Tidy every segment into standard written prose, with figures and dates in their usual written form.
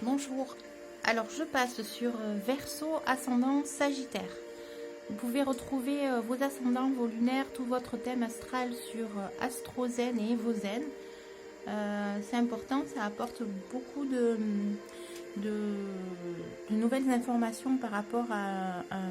Bonjour, alors je passe sur Verseau, ascendant Sagittaire. Vous pouvez retrouver vos ascendants, vos lunaires, tout votre thème astral sur AstroZen et EvoZen. C'est important, ça apporte beaucoup de nouvelles informations par rapport à un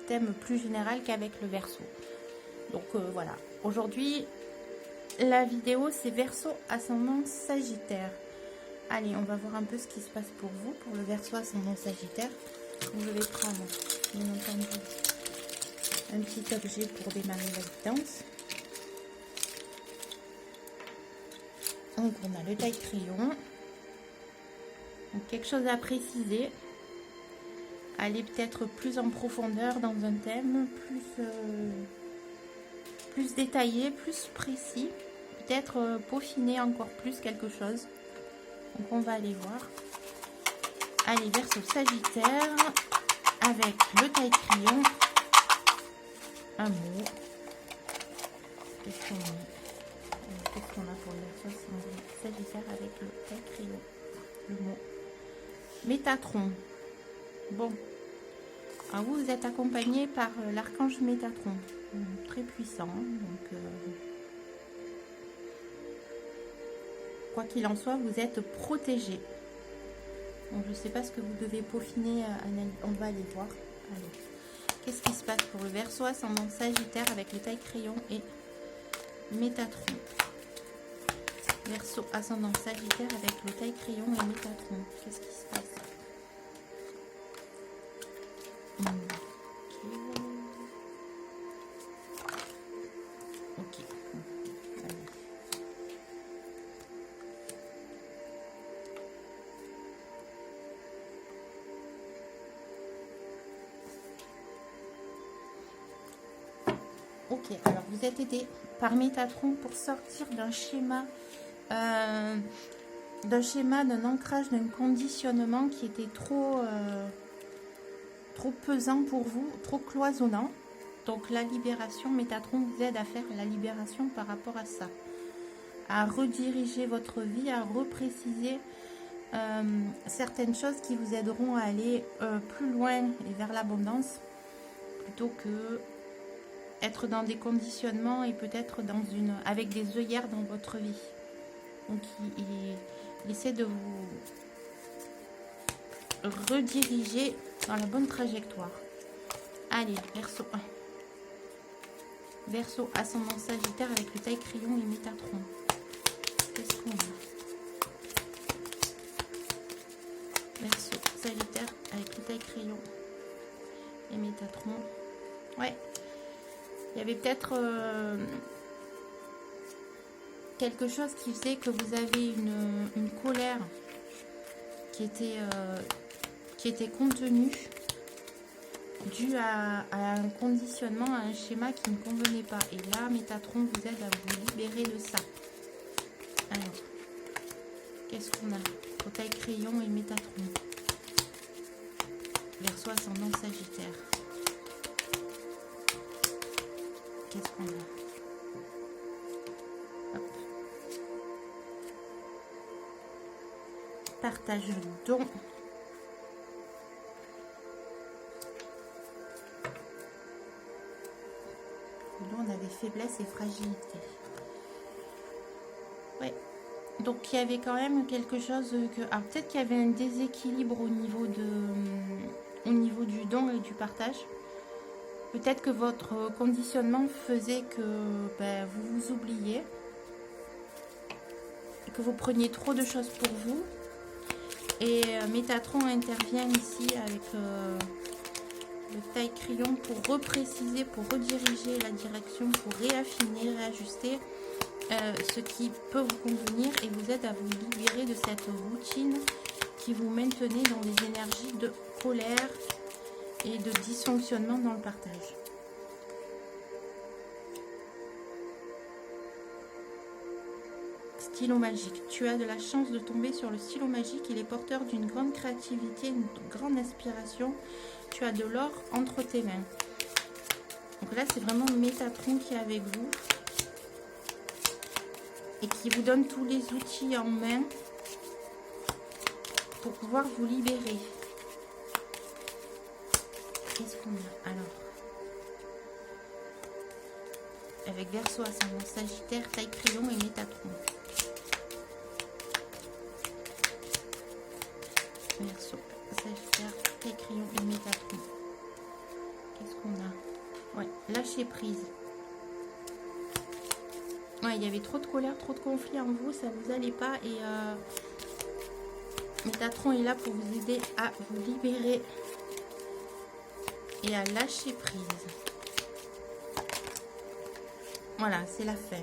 thème plus général qu'avec le Verseau. Donc voilà, aujourd'hui la vidéo c'est Verseau, ascendant Sagittaire. Allez, on va voir un peu ce qui se passe pour vous, pour le Verseau ascendant Sagittaire. Donc, je vais prendre, bien entendu, un petit objet pour démarrer la guidance. Donc, on a le taille-crayon. Donc, quelque chose à préciser. Aller peut-être plus en profondeur dans un thème, plus détaillé, plus précis. Peut-être peaufiner encore plus quelque chose. Donc on va aller voir. Allez, Verseau Sagittaire avec le taille-crayon. Un mot. Qu'est-ce qu'on a pour le Verseau Sagittaire avec le taille-crayon? Le mot Métatron. Bon. Alors vous êtes accompagné par l'archange Métatron. Très puissant. Donc quoi qu'il en soit, vous êtes protégé. Donc, je ne sais pas ce que vous devez peaufiner. On va aller voir. Qu'est-ce qui se passe pour le Verseau ascendant Sagittaire avec le taille-crayon et Métatron? Verseau ascendant Sagittaire avec le taille-crayon et Métatron. Qu'est-ce qui se passe? Ok. Ok, alors vous êtes aidé par Métatron pour sortir d'un schéma, d'un ancrage, d'un conditionnement qui était trop pesant pour vous, trop cloisonnant. Donc la libération, Métatron vous aide à faire la libération par rapport à ça, à rediriger votre vie, à repréciser certaines choses qui vous aideront à aller plus loin et vers l'abondance, plutôt que être dans des conditionnements et peut-être avec des œillères dans votre vie. Donc il essaie de vous rediriger dans la bonne trajectoire. Allez, Verseau 1. Verseau ascendant Sagittaire avec le taille-crayon et Métatron. Qu'est-ce qu'on a? Verseau Sagittaire avec le taille-crayon et Métatron. Ouais. Il y avait peut-être quelque chose qui faisait que vous avez une colère qui était contenue, due à un conditionnement, à un schéma qui ne convenait pas. Et là, Métatron vous aide à vous libérer de ça. Alors, qu'est-ce qu'on a? Pour taille-crayon et Métatron. Verseau ascendant Sagittaire. Qu'est-ce qu'on a? Hop. Partage le don. Là, on avait faiblesse et fragilité. Ouais. Donc, il y avait quand même quelque chose que... Alors, peut-être qu'il y avait un déséquilibre au niveau du don et du partage. Peut-être que votre conditionnement faisait que vous vous oubliez, et que vous preniez trop de choses pour vous. Et Métatron intervient ici avec le taille-crayon pour repréciser, pour rediriger la direction, pour réaffiner, réajuster ce qui peut vous convenir et vous aide à vous libérer de cette routine qui vous maintenait dans des énergies de colère et de dysfonctionnement dans le partage. Stylo magique. Tu as de la chance de tomber sur le stylo magique. Il est porteur d'une grande créativité, une grande inspiration. Tu as de l'or entre tes mains. Donc là, c'est vraiment Métatron qui est avec vous et qui vous donne tous les outils en main pour pouvoir vous libérer. Qu'est-ce qu'on a alors? Avec Verseau, ascendant Sagittaire, taille crayon et Métatron. Verseau, Sagittaire, taille crayon et Métatron. Qu'est-ce qu'on a? Ouais, lâcher prise. Ouais, il y avait trop de colère, trop de conflits en vous, ça vous allait pas. Et Métatron est là pour vous aider à vous libérer et à lâcher prise. Voilà, c'est la fin.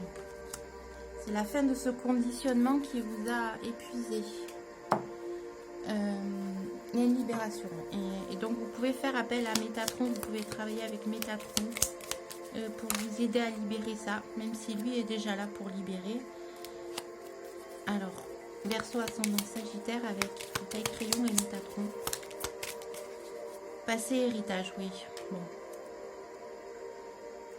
C'est la fin de ce conditionnement qui vous a épuisé. Il y a une libération. Et donc, vous pouvez faire appel à Métatron, vous pouvez travailler avec Métatron pour vous aider à libérer ça, même si lui est déjà là pour libérer. Alors, Verseau, ascendant Sagittaire avec taille crayon et Métatron. Passé, héritage, oui. Bon.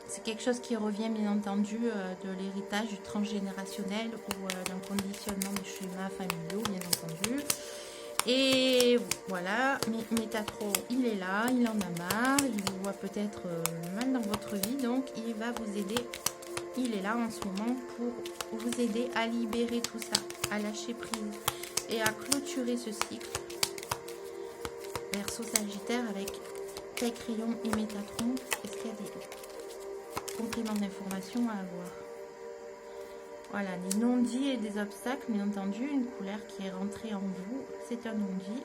C'est quelque chose qui revient bien entendu de l'héritage, du transgénérationnel ou d'un conditionnement des schémas familiaux, bien entendu. Et voilà, Métatron, il est là, il en a marre, il vous voit peut-être mal dans votre vie, donc il va vous aider. Il est là en ce moment pour vous aider à libérer tout ça, à lâcher prise et à clôturer ce cycle. Verseau Sagittaire avec taille crayon et Métatron. Est-ce qu'il y a des compléments d'information à avoir? Voilà, des non-dits et des obstacles, bien entendu. Une couleur qui est rentrée en vous, c'est un non-dit.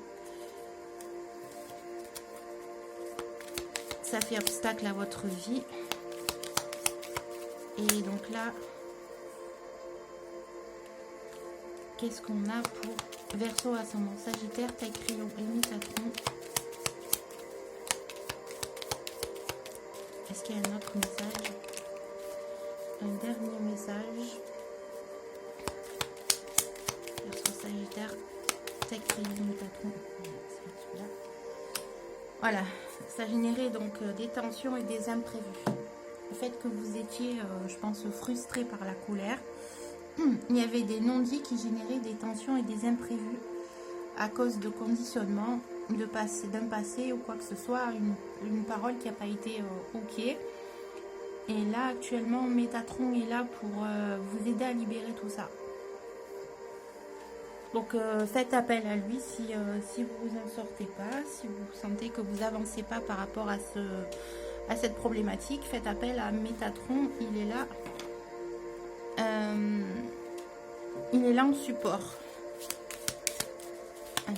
Ça fait obstacle à votre vie. Et donc là, qu'est-ce qu'on a pour Verseau, ascendant Sagittaire, taille crayon et Métatron? Est-ce qu'il y a un autre message? Un dernier message. Verseau, Sagittaire, taille crayon et Métatron. Voilà, ça générait donc des tensions et des imprévus. Le fait que vous étiez, je pense, frustré par la colère. Il y avait des non-dits qui généraient des tensions et des imprévus à cause de conditionnement, d'un passé ou quoi que ce soit, une parole qui n'a pas été ok. Et là, actuellement, Métatron est là pour vous aider à libérer tout ça. Donc, faites appel à lui si vous n'en sortez pas, si vous sentez que vous avancez pas par rapport à cette problématique. Faites appel à Métatron, il est là. Il est là en support. Allez,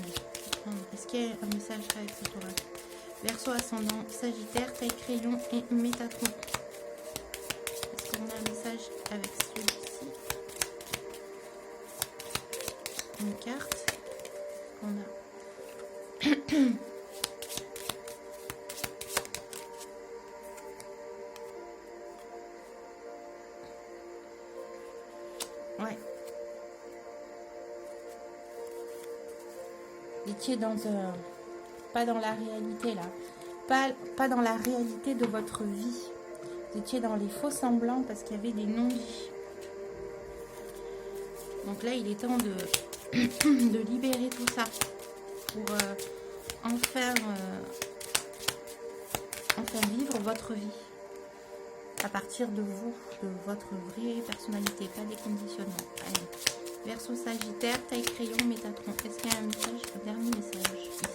est-ce qu'il y a un message avec cet oracle? Verseau, ascendant Sagittaire, taille crayon et Métatron. Est-ce qu'on a un message avec celui-ci? Une carte. On a ouais. Vous étiez dans pas dans la réalité là. Pas dans la réalité de votre vie. Vous étiez dans les faux semblants parce qu'il y avait des non-dits. Donc là, il est temps de libérer tout ça pour enfin vivre votre vie à partir de vous, de votre vraie personnalité, pas des conditionnements. Allez. Verseau Sagittaire, taille crayon, Métatron. Est-ce qu'il y a un message, un dernier message ici?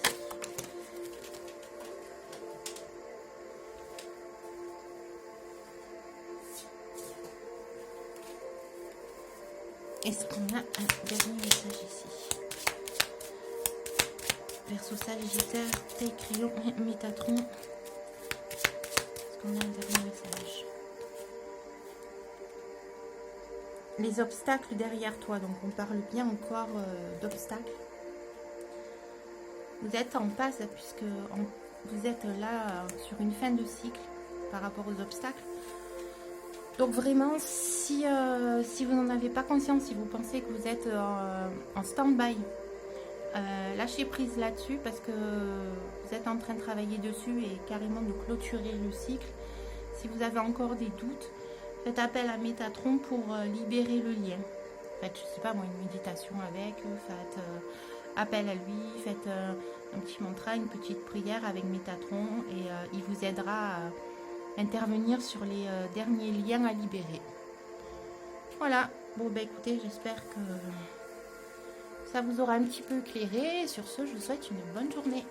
Est-ce qu'on a un dernier message ici? Verseau Sagittaire, taille crayon, Métatron. Est-ce qu'on a un dernier message? Les obstacles derrière toi, donc on parle bien encore d'obstacles. Vous êtes en passe puisque vous êtes là sur une fin de cycle par rapport aux obstacles. Donc vraiment, si vous n'en avez pas conscience, si vous pensez que vous êtes en stand-by, lâchez prise là-dessus parce que vous êtes en train de travailler dessus et carrément de clôturer le cycle. Si vous avez encore des doutes, faites appel à Métatron pour libérer le lien. Faites, je sais pas moi, une méditation avec, faites appel à lui, faites un petit mantra, une petite prière avec Métatron et il vous aidera à intervenir sur les derniers liens à libérer. Voilà, bon bah écoutez, j'espère que ça vous aura un petit peu éclairé. Sur ce, je vous souhaite une bonne journée.